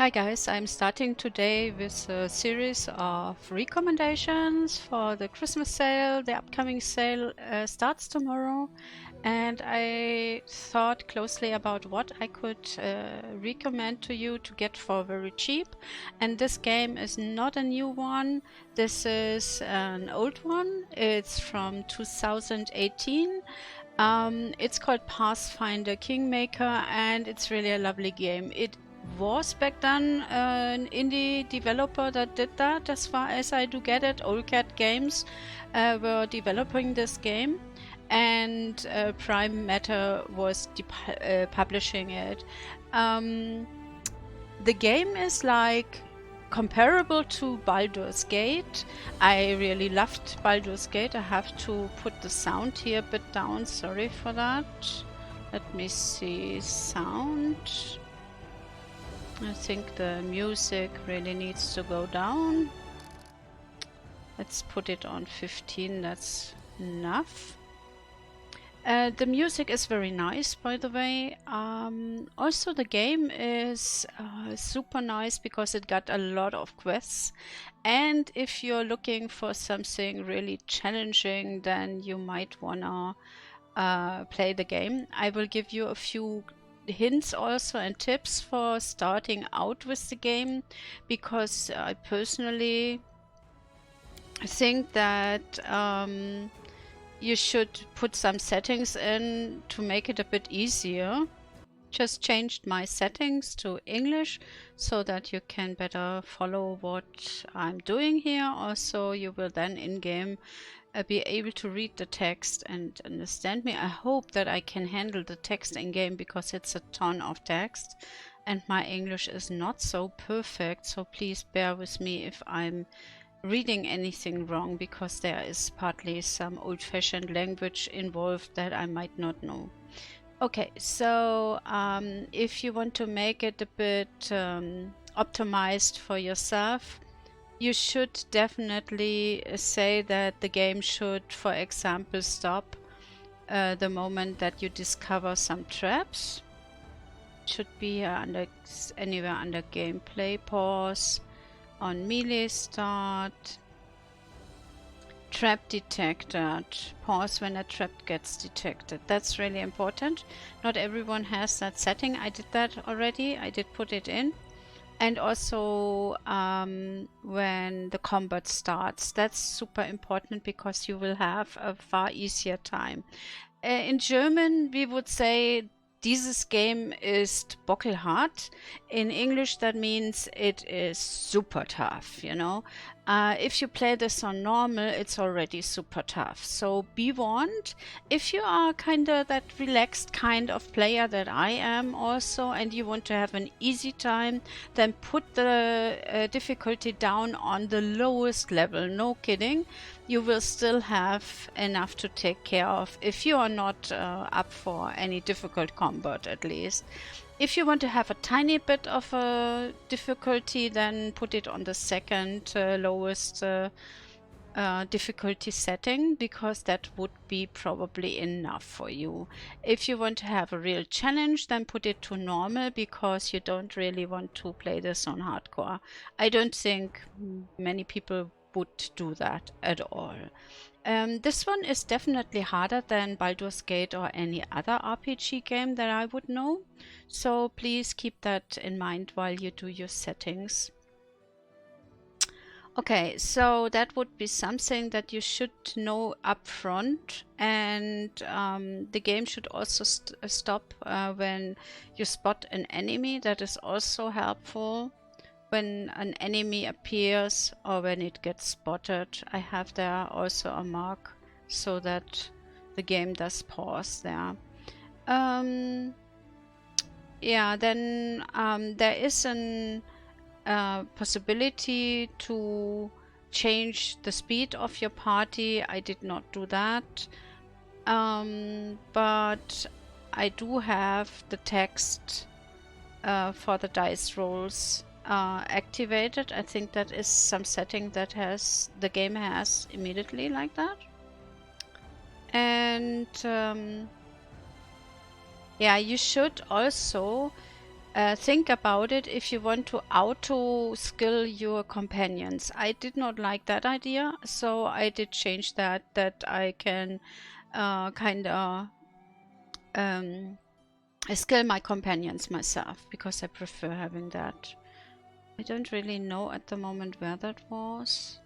Hi guys, I'm starting today with a series of recommendations for the Christmas sale. The upcoming sale starts tomorrow, and I thought closely about what I could recommend to you to get for very cheap. And this game is not a new one, this is an old one. It's from 2018. It's called Pathfinder Kingmaker, and it's really a lovely game. It was back then an indie developer that did that, as far as I do get it. Old Cat Games were developing this game, and Prime Matter was publishing it. The game is like comparable to Baldur's Gate. I really loved Baldur's Gate. I have to put the sound here a bit down. Sorry for that. Let me see. Sound. I think the music really needs to go down. Let's put it on 15. That's enough. The music is very nice, by the way. Also, the game is super nice because it got a lot of quests. And if you're looking for something really challenging, then you might wanna play the game. I will give you a few hints also and tips for starting out with the game, because I personally think that you should put some settings in to make it a bit easier. Just changed my settings to English so that you can better follow what I'm doing here. Also, you will then in-game be able to read the text and understand me. I hope that I can handle the text in-game, because it's a ton of text and my English is not so perfect, so please bear with me if I'm reading anything wrong, because there is partly some old-fashioned language involved that I might not know. Okay, so if you want to make it a bit optimized for yourself, you should definitely say that the game should, for example, stop the moment that you discover some traps. Should be anywhere under gameplay, pause, on melee start, trap detected, pause when a trap gets detected. That's really important. Not everyone has that setting. I did that already. I did put it in. And also when the combat starts, that's super important, because you will have a far easier time. In German, we would say dieses Game ist bockelhart. In English, that means it is super tough, you know. If you play this on normal, it's already super tough. So be warned. If you are kind of that relaxed kind of player that I am also, and you want to have an easy time, then put the difficulty down on the lowest level. No kidding. You will still have enough to take care of if you are not up for any difficult combat, at least. If you want to have a tiny bit of a difficulty, then put it on the second lowest difficulty setting, because that would be probably enough for you. If you want to have a real challenge, then put it to normal, because you don't really want to play this on hardcore. I don't think many people would do that at all. This one is definitely harder than Baldur's Gate or any other RPG game that I would know, so please keep that in mind while you do your settings. Okay, so that would be something that you should know up front, and the game should also stop when you spot an enemy. That is also helpful. When an enemy appears or when it gets spotted, I have there also a mark so that the game does pause there. Yeah, then there is an possibility to change the speed of your party. I did not do that, but I do have the text for the dice rolls activated. I think that is some setting that the game has immediately like that. And yeah, you should also think about it if you want to auto skill your companions. I did not like that idea, so I did change that I can kind of skill my companions myself, because I prefer having that. I don't really know at the moment where that was.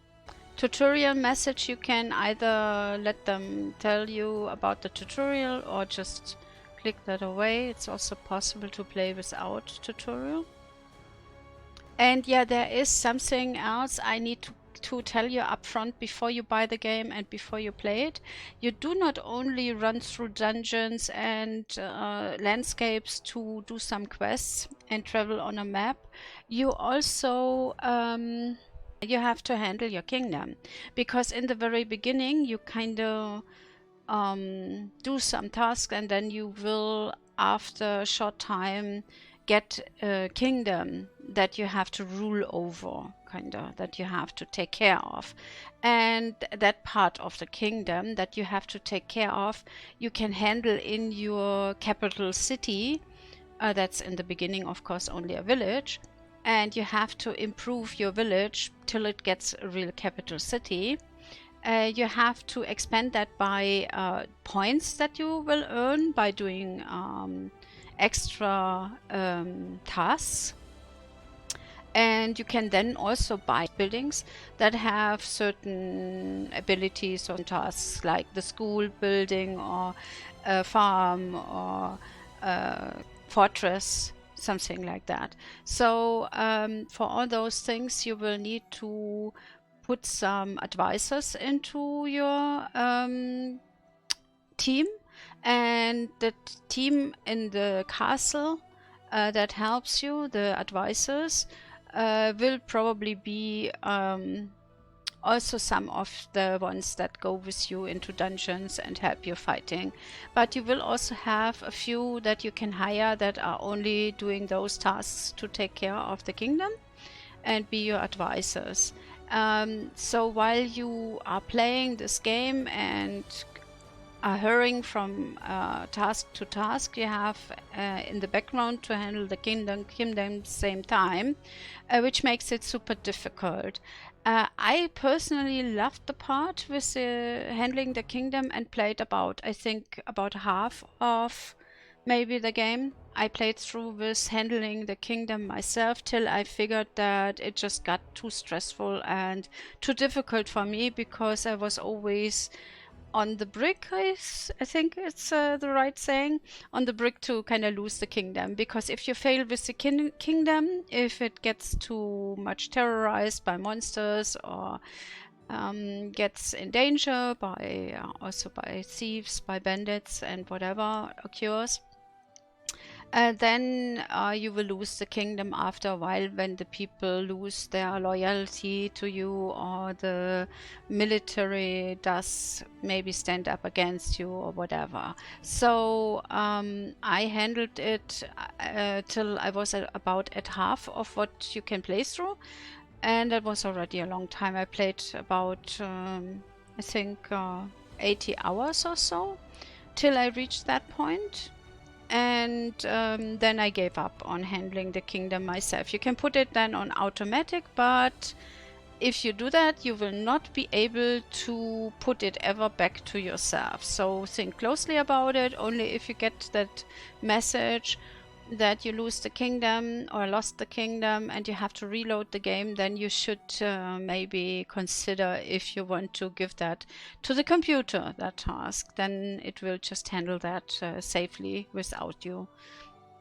Tutorial message, you can either let them tell you about the tutorial or just click that away. It's also possible to play without tutorial. And yeah, there is something else I need to tell you up front before you buy the game and before you play it. You do not only run through dungeons and landscapes to do some quests and travel on a map. You also you have to handle your kingdom, because in the very beginning you kind of do some tasks, and then you will, after a short time, get a kingdom that you have to rule over, that you have to take care of. And that part of the kingdom that you have to take care of, you can handle in your capital city. That's in the beginning, of course, only a village. And you have to improve your village till it gets a real capital city. You have to expand that by points that you will earn by doing extra tasks. And you can then also buy buildings that have certain abilities or tasks, like the school building or a farm or a fortress, something like that. So for all those things, you will need to put some advisors into your team, and the team in the castle that helps you, the advisors, will probably be also some of the ones that go with you into dungeons and help you fighting. But you will also have a few that you can hire that are only doing those tasks to take care of the kingdom and be your advisors. So while you are playing this game and are hurrying from task to task, you have in the background to handle the kingdom same time, which makes it super difficult. I personally loved the part with handling the kingdom and played about, I think, about half of maybe the game. I played through with handling the kingdom myself till I figured that it just got too stressful and too difficult for me, because I was always on the brick, I think it's the right saying, on the brick to kind of lose the kingdom. Because if you fail with the kingdom, if it gets too much terrorized by monsters or gets in danger by also by thieves, by bandits and whatever occurs, then you will lose the kingdom after a while, when the people lose their loyalty to you, or the military does maybe stand up against you or whatever. So I handled it till I was about at half of what you can play through, and that was already a long time. I played about I think 80 hours or so till I reached that point. And then I gave up on handling the kingdom myself. You can put it then on automatic, but if you do that, you will not be able to put it ever back to yourself. So think closely about it. Only if you get that message that you lose the kingdom or lost the kingdom and you have to reload the game, then you should maybe consider if you want to give that to the computer, that task. Then it will just handle that safely without you.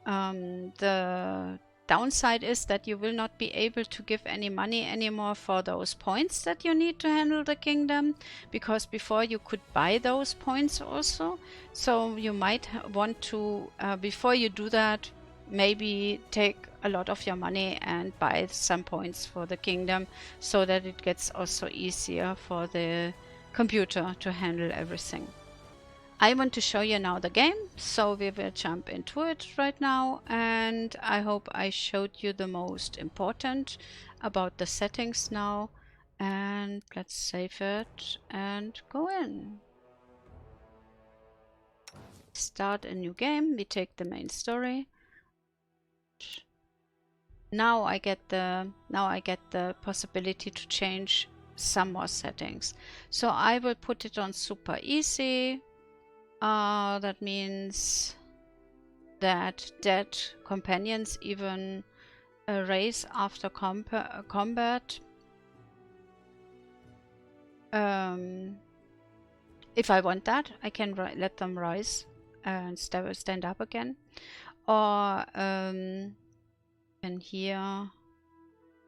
The downside is that you will not be able to give any money anymore for those points that you need to handle the kingdom, because before you could buy those points also. So you might want to, before you do that, maybe take a lot of your money and buy some points for the kingdom, so that it gets also easier for the computer to handle everything. I want to show you now the game, so we will jump into it right now, and I hope I showed you the most important about the settings now. And let's save it and go in. Start a new game. We take the main story. now I get the possibility to change some more settings. So I will put it on super easy. That means that dead companions even raise after combat. If I want that, I can let them rise and stand up again. Or can here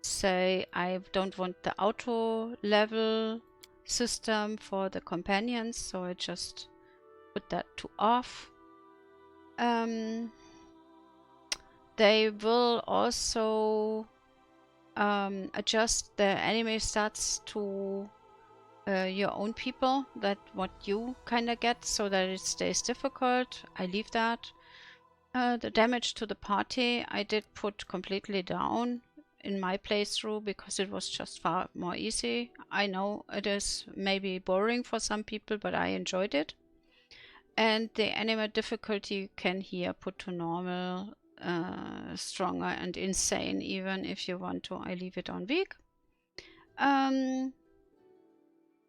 say I don't want the auto level system for the companions, so I just put that to off. They will also adjust the enemy stats to your own people, that what you kind of get, so that it stays difficult. I leave that. The damage to the party I did put completely down in my playthrough because it was just far more easy. I know it is maybe boring for some people, but I enjoyed it. And the enemy difficulty you can here put to normal, stronger and insane even if you want to. I leave it on weak.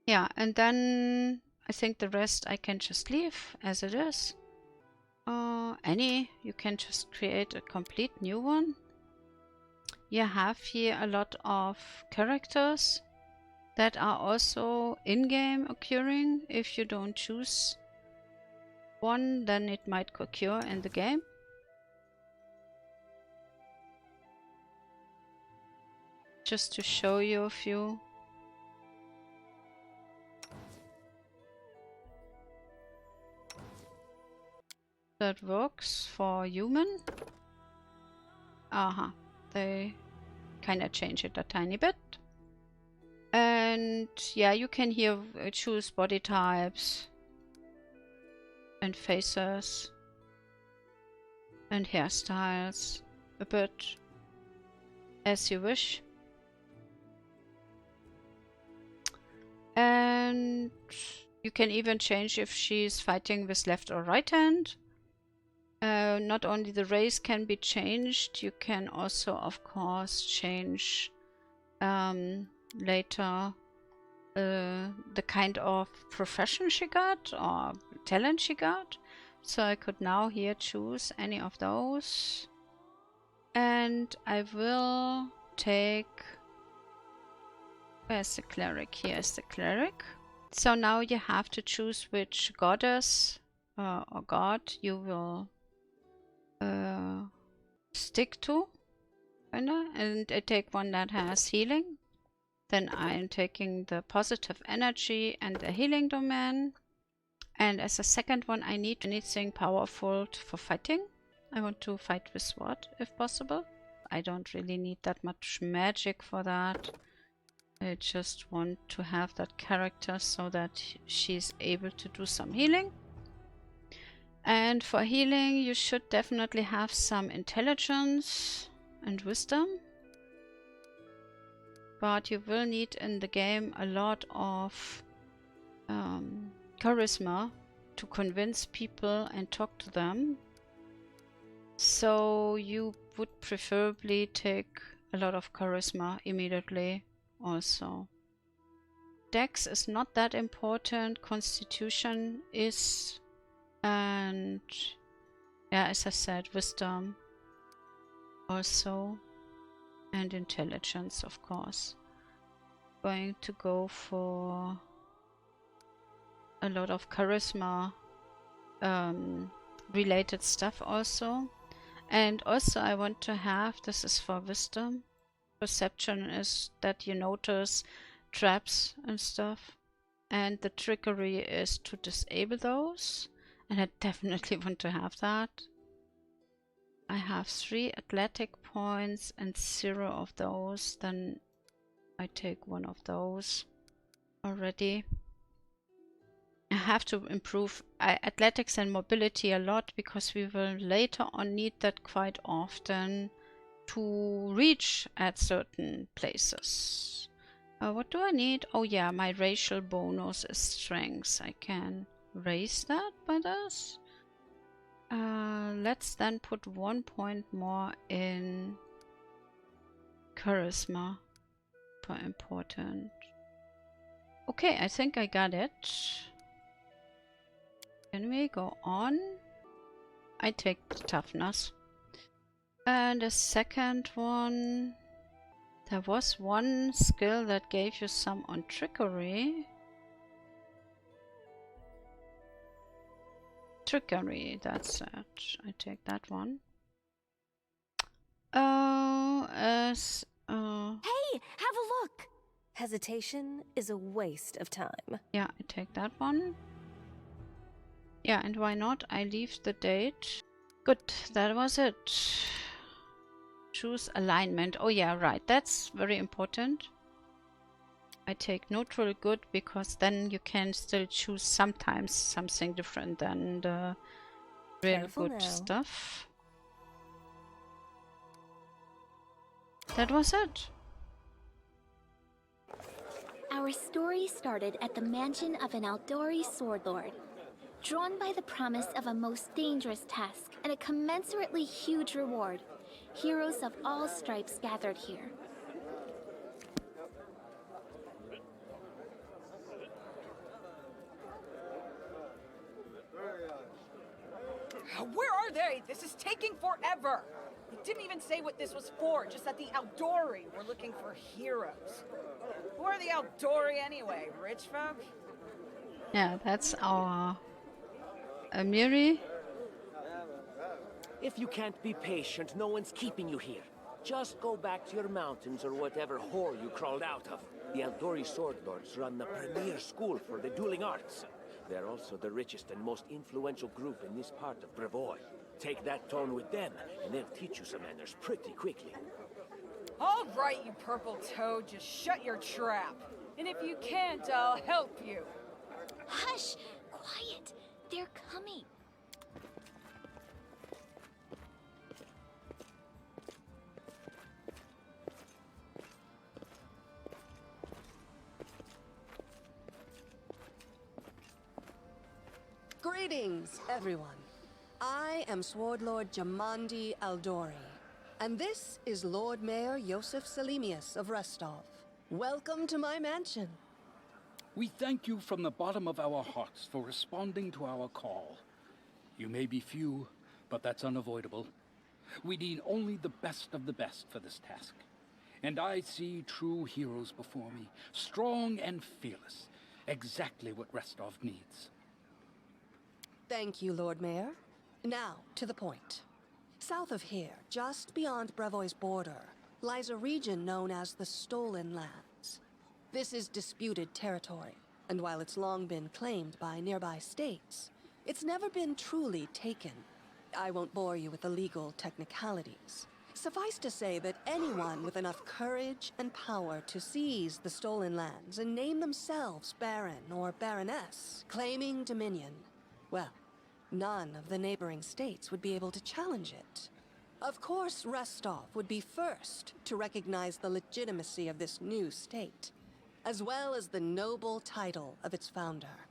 Yeah, and then I think the rest I can just leave as it is. You can just create a complete new one. You have here a lot of characters that are also in-game occurring. If you don't choose one, then it might occur in the game. Just to show you a few. That works for human. They kind of change it a tiny bit. And yeah, you can here choose body types and faces and hairstyles a bit as you wish. And you can even change if she's fighting with left or right hand. Not only the race can be changed, you can also, of course, change later the kind of profession she got or talent she got. So I could now here choose any of those. And I will take... Where's the cleric? Here is the cleric. So now you have to choose which goddess or god you will stick to, and I take one that has healing. Then I'm taking the positive energy and the healing domain. And as a second one, I need anything powerful for fighting. I want to fight with sword if possible. I don't really need that much magic for that. I just want to have that character so that she's able to do some healing. And for healing, you should definitely have some intelligence and wisdom. But you will need in the game a lot of charisma to convince people and talk to them. So you would preferably take a lot of charisma immediately also. Dex is not that important, Constitution is, and yeah, as I said, wisdom also, and intelligence, of course. Going to go for a lot of charisma related stuff also. And also I want to have, this is for wisdom, perception is that you notice traps and stuff, and the trickery is to disable those, and I definitely want to have that. I have 3 athletic points and 0 of those, then I take one of those already. I have to improve athletics and mobility a lot because we will later on need that quite often to reach at certain places. What do I need? Oh yeah, my racial bonus is strength. I can raise that by this. Let's then put 1 point more in charisma. Super important. Okay, I think I got it. Can we go on? I take the toughness. And the second one... There was one skill that gave you some on trickery. Trickery, that's it. I take that one. Hey, have a look! Hesitation is a waste of time. Yeah, I take that one. Yeah, and why not? I leave the date. Good, that was it. Choose alignment. Oh yeah, right. That's very important. I take neutral good because then you can still choose sometimes something different than the real Careful good now. stuff. That was it. Our story started at the mansion of an Aldori sword lord. Drawn by the promise of a most dangerous task and a commensurately huge reward, heroes of all stripes gathered here. Where are they? This is taking forever! They didn't even say what this was for, just that the Aldori were looking for heroes. Who are the Aldori anyway? Rich folk? Yeah, that's our Amiri. If you can't be patient, no one's keeping you here. Just go back to your mountains or whatever hole you crawled out of. The Aldori Sword Lords run the premier school for the dueling arts. They're also the richest and most influential group in this part of Brevoy. Take that tone with them, and they'll teach you some manners pretty quickly. All right, you purple toad, just shut your trap. And if you can't, I'll help you. Hush! Quiet! They're coming! Greetings, everyone. I am Sword Lord Jamandi Aldori, and this is Lord Mayor Yosef Selimius of Restov. Welcome to my mansion. We thank you from the bottom of our hearts for responding to our call. You may be few, but that's unavoidable. We need only the best of the best for this task. And I see true heroes before me, strong and fearless, exactly what Restov needs. Thank you, Lord Mayor. Now, to the point. South of here, just beyond Brevoy's border, lies a region known as the Stolen Lands. This is disputed territory, and while it's long been claimed by nearby states, it's never been truly taken. I won't bore you with the legal technicalities. Suffice to say that anyone with enough courage and power to seize the Stolen Lands and name themselves Baron or Baroness, claiming dominion, well, none of the neighboring states would be able to challenge it. Of course, Restov would be first to recognize the legitimacy of this new state, as well as the noble title of its founder.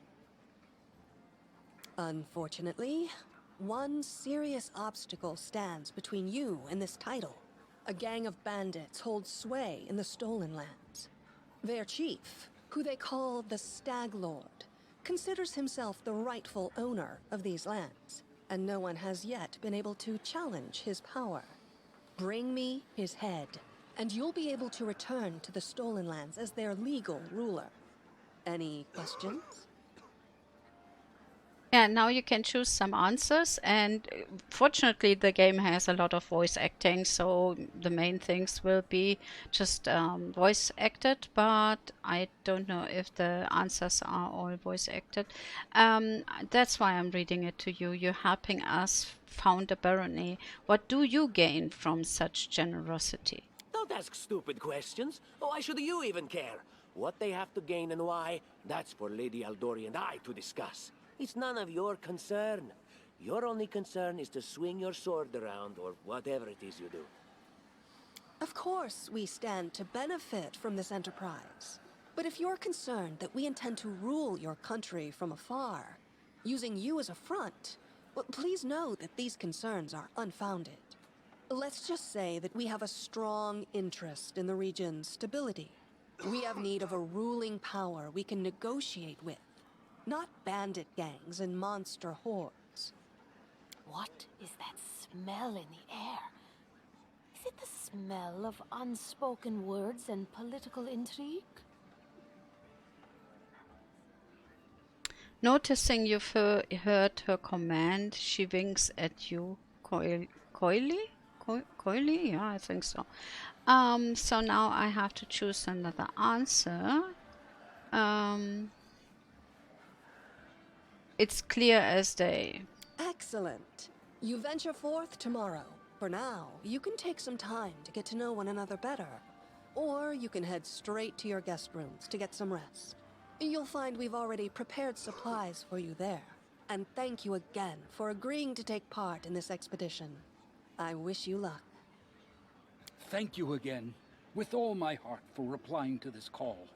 Unfortunately, one serious obstacle stands between you and this title. A gang of bandits holds sway in the Stolen Lands. Their chief, who they call the Stag Lord, considers himself the rightful owner of these lands, and no one has yet been able to challenge his power. Bring me his head, and you'll be able to return to the Stolen Lands as their legal ruler. Any questions? Yeah, now you can choose some answers, and fortunately the game has a lot of voice acting, so the main things will be just voice acted, but I don't know if the answers are all voice acted. That's why I'm reading it to you. You're helping us found a barony. What do you gain from such generosity? Don't ask stupid questions. Why should you even care? What they have to gain and why, that's for Lady Aldori and I to discuss. It's none of your concern. Your only concern is to swing your sword around, or whatever it is you do. Of course, we stand to benefit from this enterprise. But if you're concerned that we intend to rule your country from afar, using you as a front, well, please know that these concerns are unfounded. Let's just say that we have a strong interest in the region's stability. We have need of a ruling power we can negotiate with, not bandit gangs and monster hordes. What is that smell in the air? Is it the smell of unspoken words and political intrigue? Noticing you've heard her command, she winks at you coyly? Coyly? Yeah, I think so. So now I have to choose another answer. It's clear as day. Excellent. You venture forth tomorrow. For now, you can take some time to get to know one another better. Or you can head straight to your guest rooms to get some rest. You'll find we've already prepared supplies for you there. And thank you again for agreeing to take part in this expedition. I wish you luck. Thank you again, with all my heart, for replying to this call.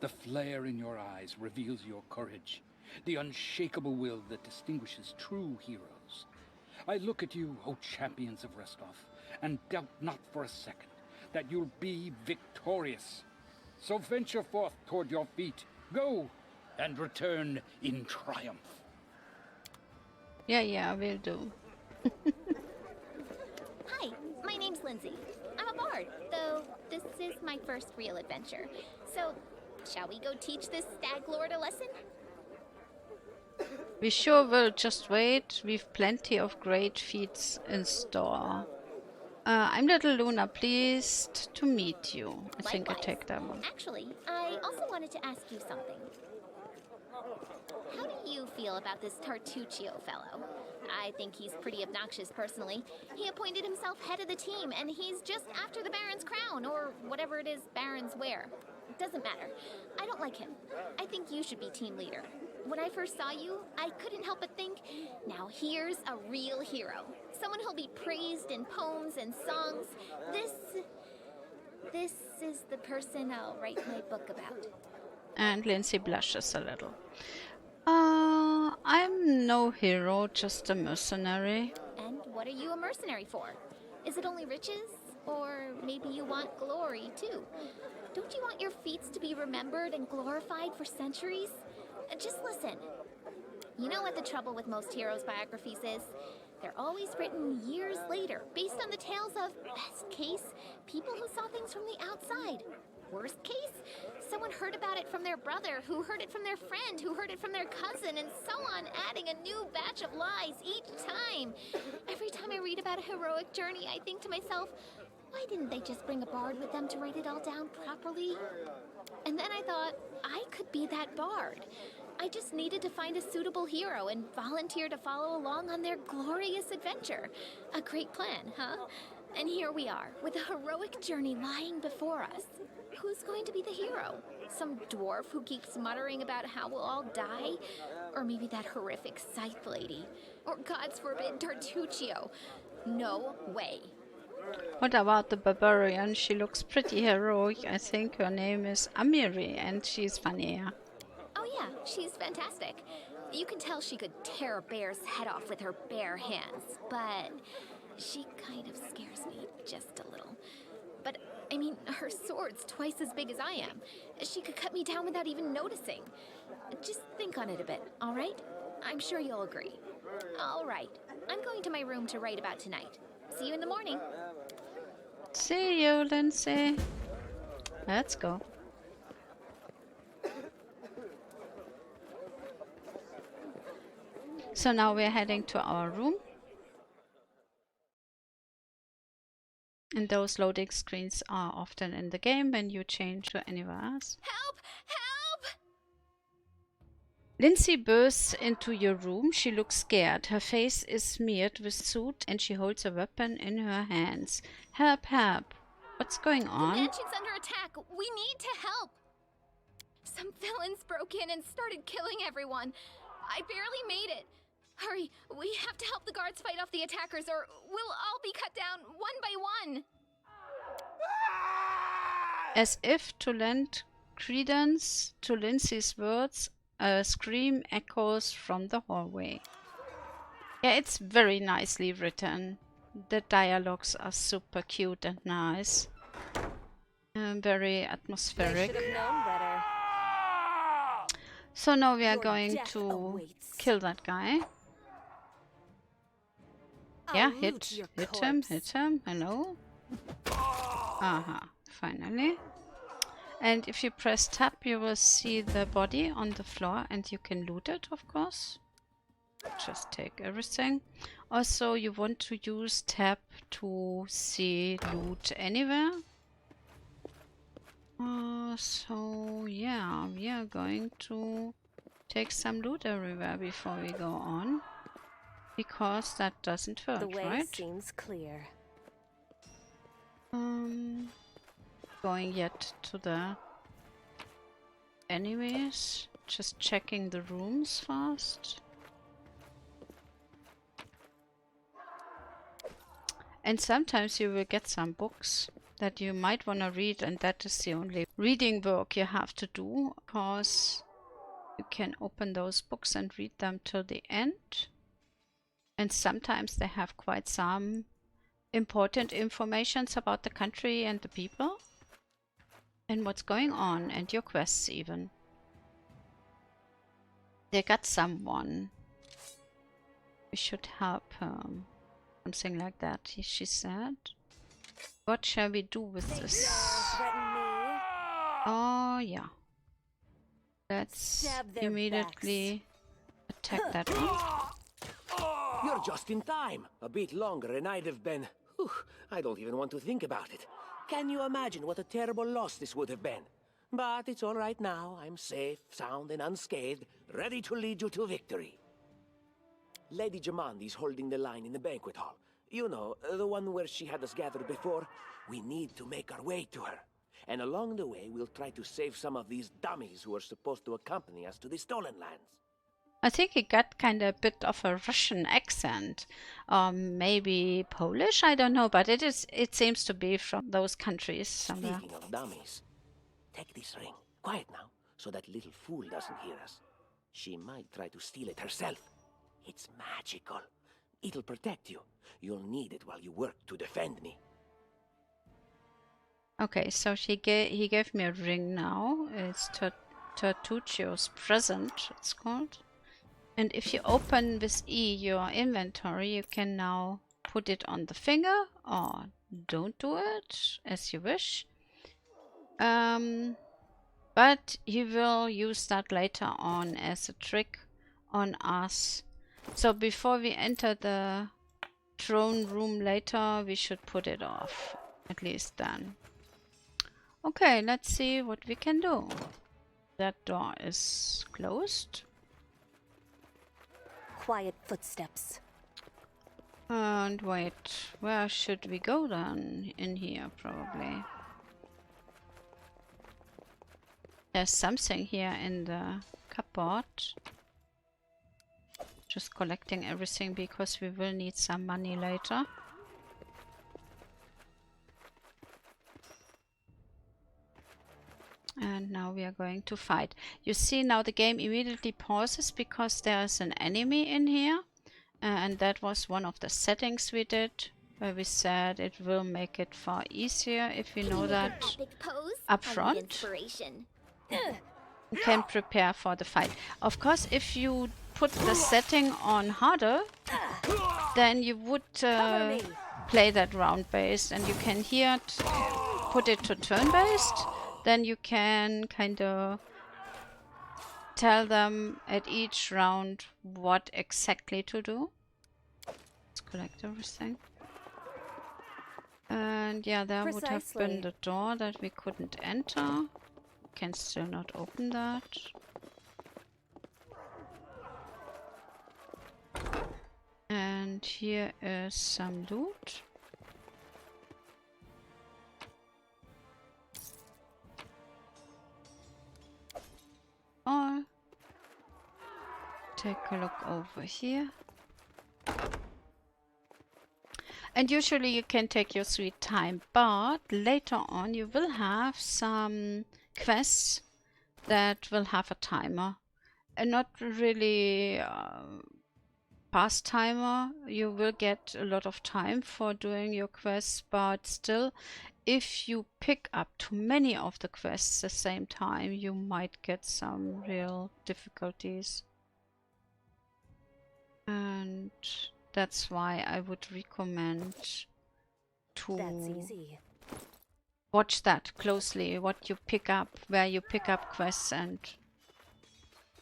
The flare in your eyes reveals your courage, the unshakable will that distinguishes true heroes. I look at you, O champions of Restov, and doubt not for a second that you'll be victorious. So venture forth toward your feet. Go, and return in triumph. Yeah, will do. Hi, my name's Lindsay. I'm a bard, though this is my first real adventure. So, shall we go teach this stag lord a lesson? We sure will. Just wait. We've plenty of great feats in store. I'm Little Luna, pleased to meet you. I think I Likewise. take that one. Actually, I also wanted to ask you something. How do you feel about this Tartuccio fellow? I think he's pretty obnoxious personally. He appointed himself head of the team, and he's just after the Baron's crown, or whatever it is barons wear. It doesn't matter. I don't like him. I think you should be team leader. When I first saw you, I couldn't help but think, now here's a real hero. Someone who'll be praised in poems and songs. This is the person I'll write my book about. And Lindsay blushes a little. I'm no hero, just a mercenary. And what are you a mercenary for? Is it only riches? Or maybe you want glory, too? Don't you want your feats to be remembered and glorified for centuries? Just listen. You know what the trouble with most heroes' biographies is? They're always written years later, based on the tales of, best case, people who saw things from the outside. Worst case, someone heard about it from their brother, who heard it from their friend, who heard it from their cousin, and so on, adding a new batch of lies each time. Every time I read about a heroic journey, I think to myself, why didn't they just bring a bard with them to write it all down properly? And then I thought, I could be that bard. I just needed to find a suitable hero and volunteer to follow along on their glorious adventure. A great plan, huh? And here we are, with a heroic journey lying before us. Who's going to be the hero? Some dwarf who keeps muttering about how we'll all die? Or maybe that horrific scythe lady? Or, God's forbid, Tartuccio? No way. What about the barbarian? She looks pretty heroic. I think her name is Amiri, and she's funny. Yeah? Oh yeah, she's fantastic. You can tell she could tear a bear's head off with her bare hands, but she kind of scares me just a little. But, I mean, her sword's twice as big as I am. She could cut me down without even noticing. Just think on it a bit, all right? I'm sure you'll agree. All right, I'm going to my room to write about tonight. See you in the morning. See you, Lindsay. Let's go. So now we're heading to our room. And those loading screens are often in the game when you change to anywhere else. Help! Help! Lindsay bursts into your room. She looks scared. Her face is smeared with soot and she holds a weapon in her hands. Help, help. What's going The on? mansion's under attack. We need to help. Some villains broke in and started killing everyone. I barely made it. Hurry, we have to help the guards fight off the attackers or we'll all be cut down one by one. As if to lend credence to Lindsay's words, a scream echoes from the hallway. Yeah, it's very nicely written. the dialogues are super cute and nice. Very atmospheric. Should have known better. So now we are Your going death to awaits. kill that guy. I'll Yeah, loot your hit corpse. him. Hello. Aha, finally. And if you press tab, you will see the body on the floor and you can loot it, of course. Just take everything. Also, you want to use tab to see loot anywhere. So yeah, we are going to take some loot everywhere before we go on. Because that doesn't hurt, The way right? seems clear. Going yet to the enemies. Just checking the rooms first. And sometimes you will get some books that you might want to read, and that is the only reading work you have to do, because you can open those books and read them till the end. And sometimes they have quite some important informations about the country and the people and what's going on, and your quests even. They got someone. We should help him. Something like that, she said. What shall we do with this? Threaten me. Oh, yeah. Let's Stab their immediately attack that one. You're just in time. A bit longer and I'd have been... Whew, I don't even want to think about it. Can you imagine what a terrible loss this would have been? But it's all right now. I'm safe, sound, and unscathed, ready to lead you to victory. Lady Jamandi's holding the line in the banquet hall. You know, the one where she had us gathered before. We need to make our way to her. And along the way, we'll try to save some of these dummies who are supposed to accompany us to the Stolen Lands. I think he got kind of a bit of a Russian accent. Maybe Polish, I don't know, but it seems to be from those countries somewhere. Speaking of dummies, take this ring. Quiet now, so that little fool doesn't hear us. She might try to steal it herself. It's magical. It'll protect you. You'll need it while you work to defend me. Okay, so he gave me a ring now. It's Tertuccio's present, it's called. And if you open with E your inventory, you can now put it on the finger, or don't do it, as you wish. But he will use that later on as a trick on us. So before we enter the throne room later, we should put it off, at least then. Okay, let's see what we can do. That door is closed. Quiet footsteps. And wait, where should we go then? In here, probably. There's something here in the cupboard. Just collecting everything because we will need some money later. And now we are going to fight. You see now the game immediately pauses because there's an enemy in here. And that was one of the settings we did, where we said it will make it far easier if we know that up front. You can prepare for the fight. Of course, if you put the setting on harder, then you would play that round-based, and you can here put it to turn-based. Then you can kind of tell them at each round what exactly to do. Let's collect everything. And yeah, there would have been the door that we couldn't enter. Can still not open that. And here is some loot. Or take a look over here. And usually you can take your sweet time, but later on you will have some quests that will have a timer. And not really pastimer, you will get a lot of time for doing your quests, but still, if you pick up too many of the quests at the same time, you might get some real difficulties. And that's why I would recommend to That's easy. watch that closely, what you pick up, where you pick up quests and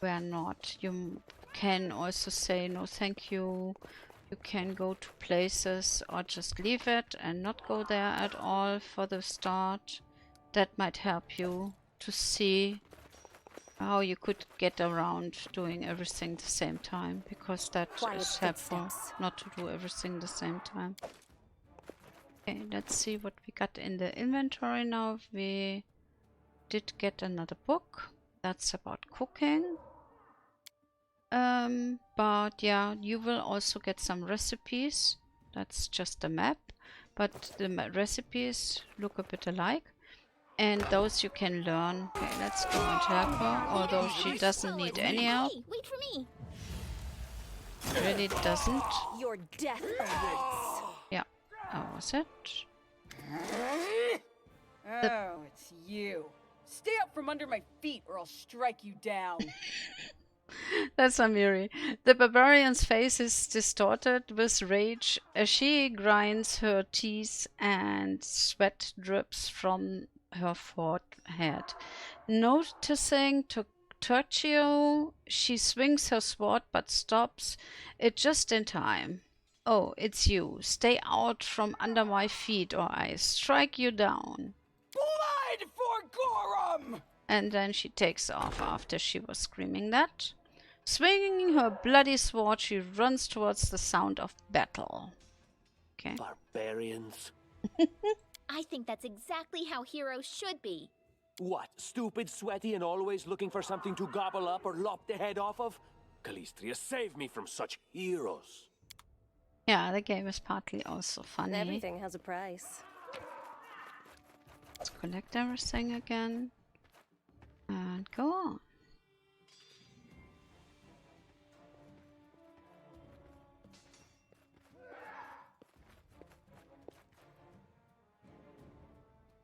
where not. You can also say no thank you. You can go to places or just leave it and not go there at all for the start. That might help you to see how you could get around doing everything the same time, because that Quiet is helpful footsteps. not to do everything the same time. Okay, let's see what we got in the inventory now. We did get another book. That's about cooking. But yeah, you will also get some recipes. That's just a map, but the recipes look a bit alike. And those you can learn. Okay, let's go and help her, although she doesn't need any help. Hey, wait for me. Really doesn't. Your death awaits. Yeah, how was it? Oh, it's you. Stay up from under my feet or I'll strike you down. That's Amiri. The barbarian's face is distorted with rage as she grinds her teeth and sweat drips from her forehead. Noticing Turchio, she swings her sword but stops it just in time. Oh, it's you. Stay out from under my feet or I strike you down. Blood for Gorum! And then she takes off after she was screaming that. Swinging her bloody sword, she runs towards the sound of battle. Okay. Barbarians. I think that's exactly how heroes should be. What, stupid, sweaty, and always looking for something to gobble up or lop the head off of? Calistria, save me from such heroes. Yeah, the game is partly also funny. Everything has a price. Let's collect everything again. And go on.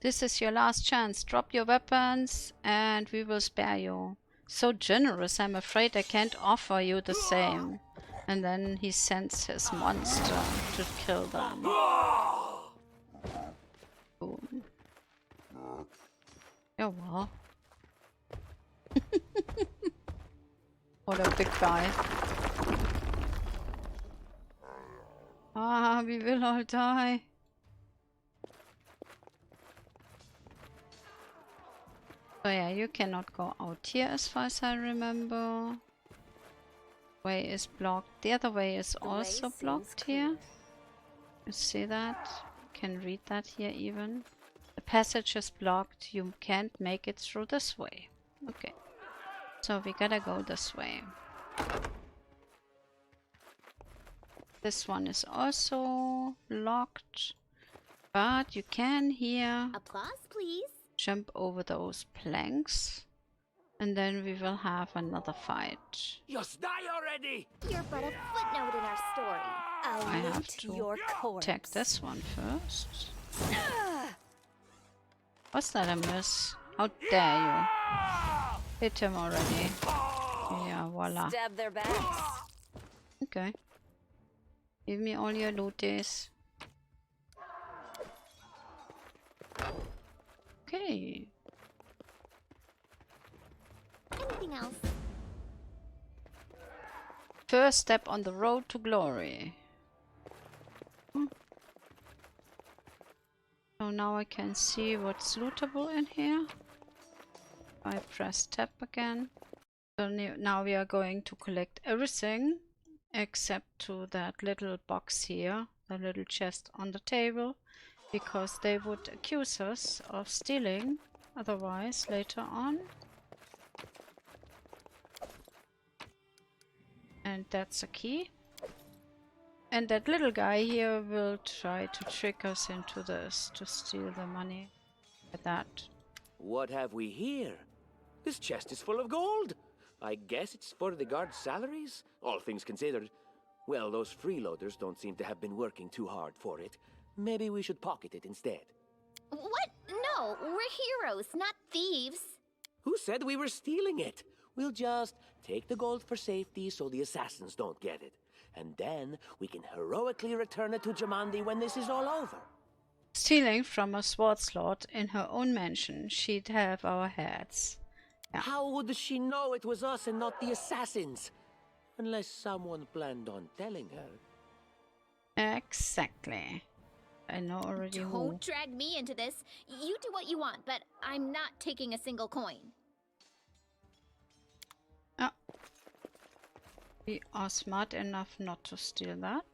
This is your last chance. Drop your weapons and we will spare you. So generous, I'm afraid I can't offer you the same. And then he sends his monster to kill them. Boom. Yeah, well. What a big guy. Ah, we will all die. So yeah, you cannot go out here as far as I remember. Way is blocked. The other way is also blocked here. You see that? You can read that here even. The passage is blocked. You can't make it through this way. Okay. So we gotta go this way. This one is also locked. But you can here Applause, please. jump over those planks. And then we will have another fight. Just die already! You're but a footnote in our story. I'll I have loot to your corpse. attack this one first. Was that a miss? How dare you? Hit him already. Yeah, voila. Stab their backs. Okay. Give me all your looties. Okay. Anything else? First step on the road to glory. So now I can see what's lootable in here. I press tab again. So now we are going to collect everything except to that little box here, the little chest on the table, because they would accuse us of stealing otherwise later on. And that's a key. And that little guy here will try to trick us into this to steal the money. Like that. What have we here? This chest is full of gold. I guess it's for the guards' salaries, all things considered. Well, those freeloaders don't seem to have been working too hard for it. Maybe we should pocket it instead. What? No, we're heroes, not thieves. Who said we were stealing it? We'll just take the gold for safety so the assassins don't get it. And then we can heroically return it to Jamandi when this is all over. Stealing from a swordslord in her own mansion, she'd have our heads. Yeah. How would she know it was us and not the assassins? Unless someone planned on telling her. Exactly. I know already who. Don't drag me into this. You do what you want, but I'm not taking a single coin. Ah. We are smart enough not to steal that.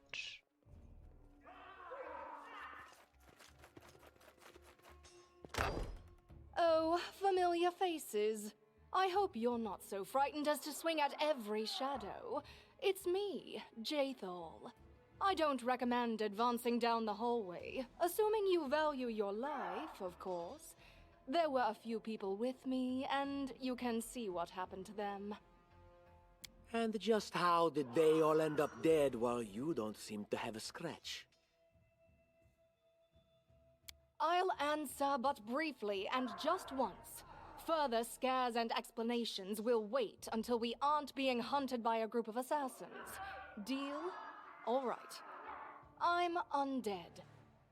Oh, familiar faces. I hope you're not so frightened as to swing at every shadow. It's me, Jathal. I don't recommend advancing down the hallway, assuming you value your life, of course. There were a few people with me, and you can see what happened to them. And just how did they all end up dead while you don't seem to have a scratch? I'll answer but briefly and just once. Further scares and explanations will wait until we aren't being hunted by a group of assassins. Deal? All right. I'm undead.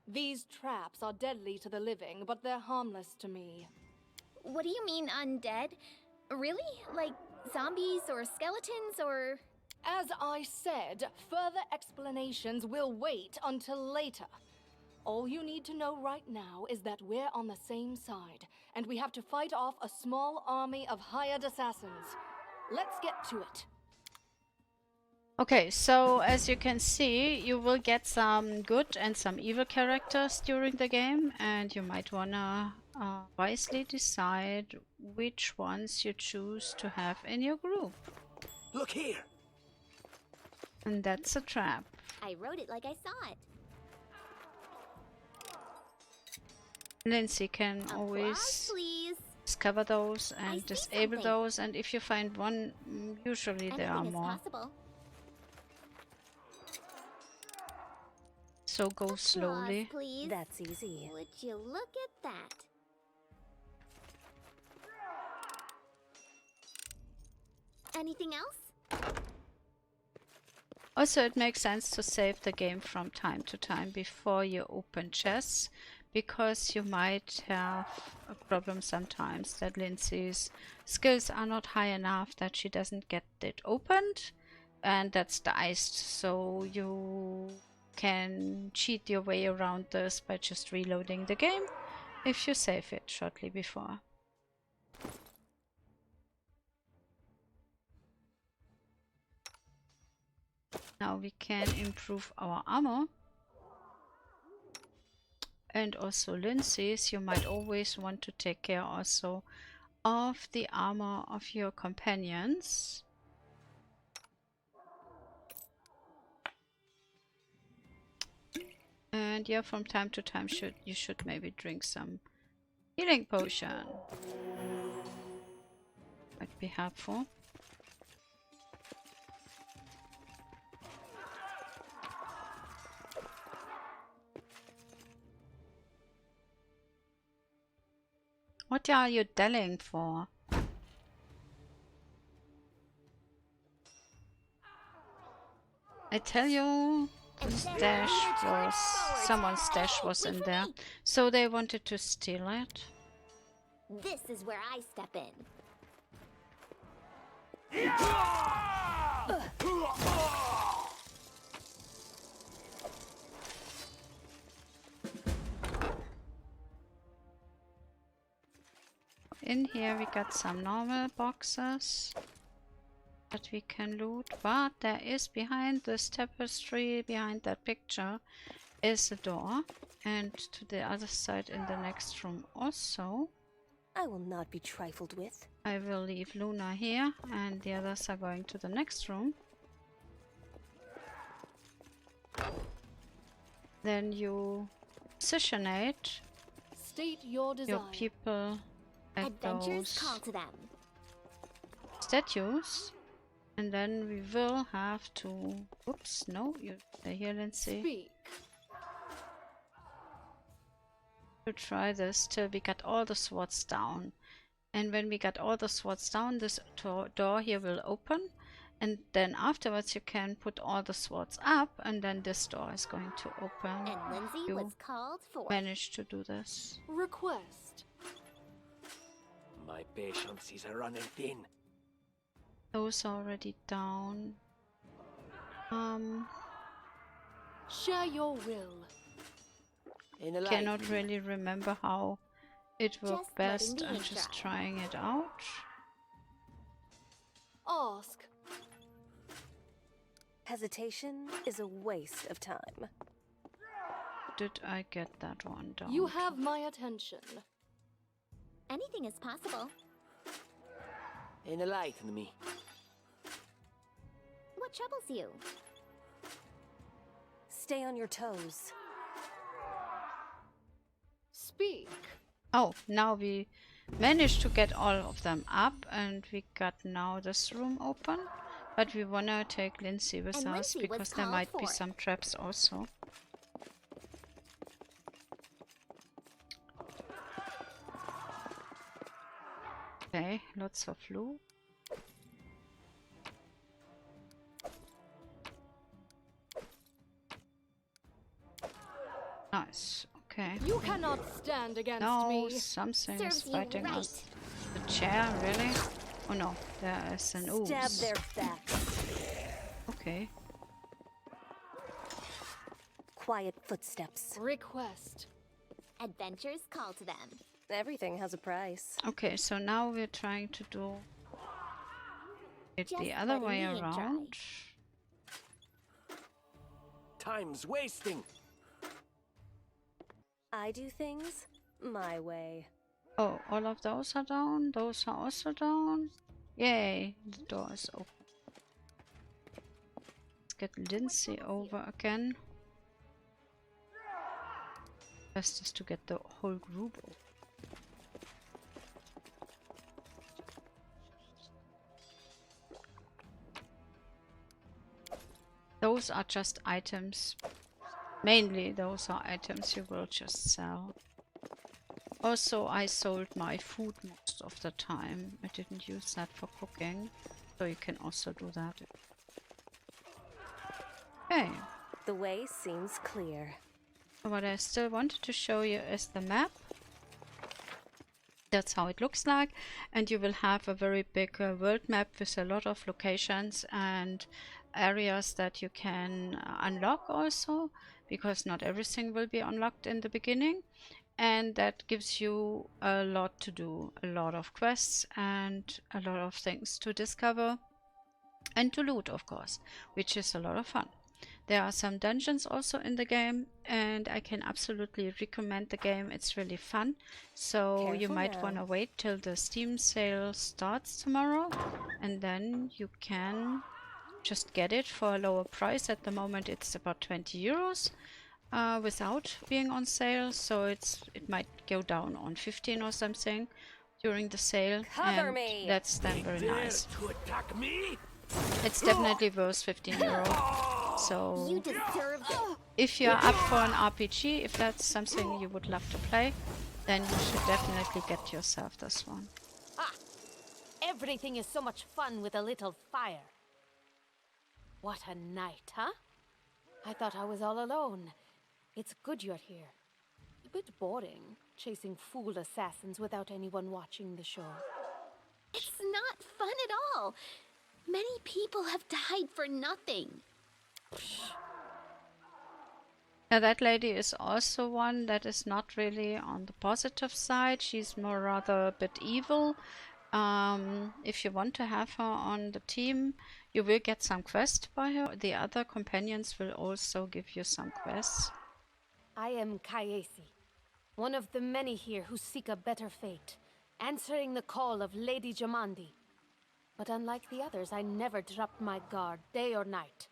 These traps are deadly to the living, but they're harmless to me. What do you mean undead? Really? Like zombies or skeletons or... As I said, further explanations will wait until later. All you need to know right now is that we're on the same side, and we have to fight off a small army of hired assassins. Let's get to it. Okay, so as you can see, you will get some good and some evil characters during the game, and you might wanna wisely decide which ones you choose to have in your group. Look here! And that's a trap. I wrote it like I saw it. Lindsay can Applause, always please. discover those I and see disable something. those, and if you find one, usually there are Anything is more. possible. So go Applause, slowly. please. That's easy. Would you look at that? Anything else? Also, it makes sense to save the game from time to time before you open chess, because you might have a problem sometimes that Lindsay's skills are not high enough that she doesn't get it opened, and that's diced. So you can cheat your way around this by just reloading the game if you save it shortly before. Now we can improve our armor. And also Lindsay's, you might always want to take care also of the armor of your companions. And yeah, from time to time you should maybe drink some healing potion. Might be helpful. What are you delling for? I tell you, the stash was... someone's stash was in there. So they wanted to steal it. This is where I step in. In here we got some normal boxes that we can loot, but there is behind this tapestry, behind that picture, is a door, and to the other side in the next room also. I will not be trifled with. I will leave Luna here, and the others are going to the next room. Then you positionate State your desire. your people at Adventures those call to them. statues, And then we will have to... Oops, no, you stay here, Lindsay. Speak. We'll try this till we got all the swords down. And when we got all the swords down, this door here will open. And then afterwards you can put all the swords up, and then this door is going to open. And Lindsay You was called for. managed to do this. Request. My patience is running thin. Those are already down. Share your will. Cannot really remember how it worked Just letting best. the I'm ink just dry. trying it out. Ask. Hesitation is a waste of time. Did I get that one down? You have my attention. Anything is possible. Enlighten me. What troubles you? Stay on your toes. Speak. Oh, now we managed to get all of them up, and we got now this room open. But we wanna take Lindsay with And us Lindsay was because there called might be for. some traps also. Okay, lots of loot. Nice. Okay. You cannot stand against No, me. something Serves is you fighting right. us. The chair, really? Oh no, there is an ooze. Stab their backs. Okay. Quiet footsteps. Request. Adventures call to them. Everything has a price. Okay, so now we're trying to do it Just the other letting way the ink dry. around. Time's wasting. I do things my way. Oh, all of those are down. Those are also down. Yay, the door is open. Let's get Lindsay over again. Best is to get the whole group over. Those are just items. Mainly those are items you will just sell. Also, I sold my food most of the time. I didn't use that for cooking, so you can also do that. Okay. The way seems clear. What I still wanted to show you is the map. That's how it looks like, and you will have a very big world map with a lot of locations and areas that you can unlock also, because not everything will be unlocked in the beginning, and that gives you a lot to do, a lot of quests and a lot of things to discover and to loot, of course, which is a lot of fun. There are some dungeons also in the game, and I can absolutely recommend the game. It's really fun. So you Careful might now. want to wait till the Steam sale starts tomorrow, and then you can just get it for a lower price. At the moment it's about 20 euros without being on sale, so it might go down on 15 or something during the sale. Cover and me. that's then very Dare nice. to attack me? It's definitely worth 15 euro. So You deserve it. if you're up for an RPG, if that's something you would love to play, then you should definitely get yourself this one. Ah! Everything is so much fun with a little fire. What a night, huh? I thought I was all alone. It's good you're here. A bit boring, chasing fool assassins without anyone watching the show. It's not fun at all. Many people have died for nothing. Now that lady is also one that is not really on the positive side. She's more rather a bit evil. If you want to have her on the team, you will get some quests by her. The other companions will also give you some quests. I am Kayesi, one of the many here who seek a better fate, answering the call of Lady Jamandi. But unlike the others, I never dropped my guard, day or night.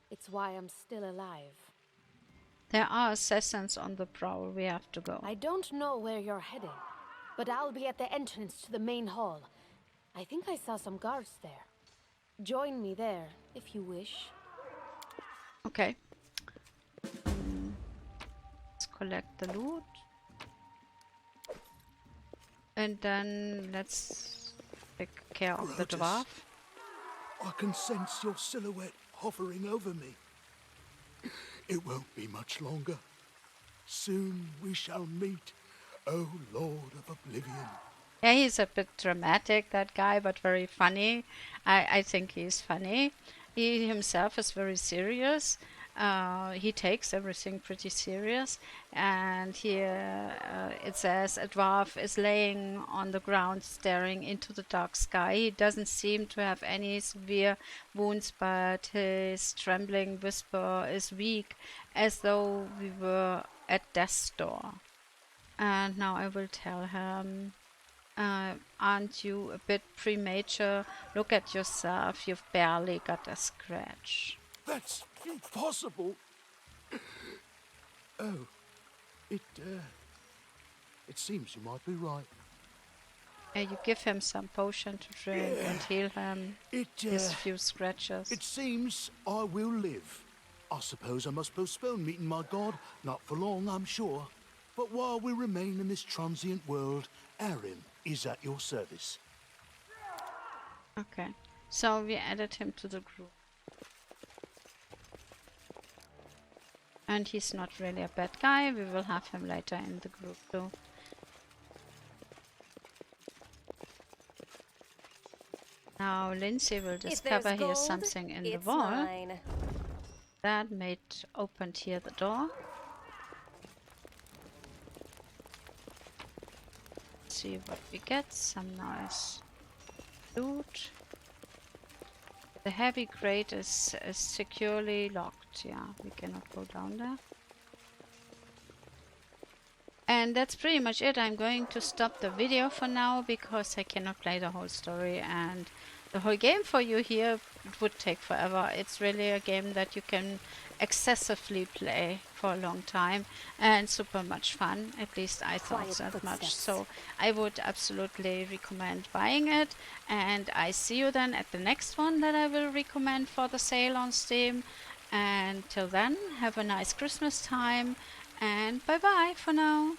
It's why I'm still alive. There are assassins on the prowl. We have to go. I don't know where you're heading, but I'll be at the entrance to the main hall. I think I saw some guards there. Join me there, if you wish. Okay. Let's collect the loot. And then let's take care of the dwarf. I can sense your silhouette hovering over me. It won't be much longer. Soon we shall meet, O Lord of Oblivion. Yeah, he's a bit dramatic, that guy, but very funny. I think he's funny. He himself is very serious. He takes everything pretty serious. And here it says a dwarf is laying on the ground staring into the dark sky. He doesn't seem to have any severe wounds, but his trembling whisper is weak, as though we were at death's door. And now I will tell him, aren't you a bit premature? Look at yourself, you've barely got a scratch. That's impossible. Oh, it seems you might be right. You give him some potion to drink and heal him his few scratches. It seems I will live. I suppose I must postpone meeting my god. Not for long, I'm sure. But while we remain in this transient world, Arim is at your service. Okay, so we added him to the group. And he's not really a bad guy. We will have him later in the group too. Now Lindsay will discover here something in the wall. Mine. That mate opened here the door. See what we get. Some nice loot. The heavy crate is securely locked. Yeah, we cannot go down there. And that's pretty much it. I'm going to stop the video for now because I cannot play the whole story, and the whole game for you here, it would take forever. It's really a game that you can excessively play for a long time and super much fun. At least I thought that much. So I would absolutely recommend buying it, and I see you then at the next one that I will recommend for the sale on Steam. And till then, have a nice Christmas time, and bye bye for now.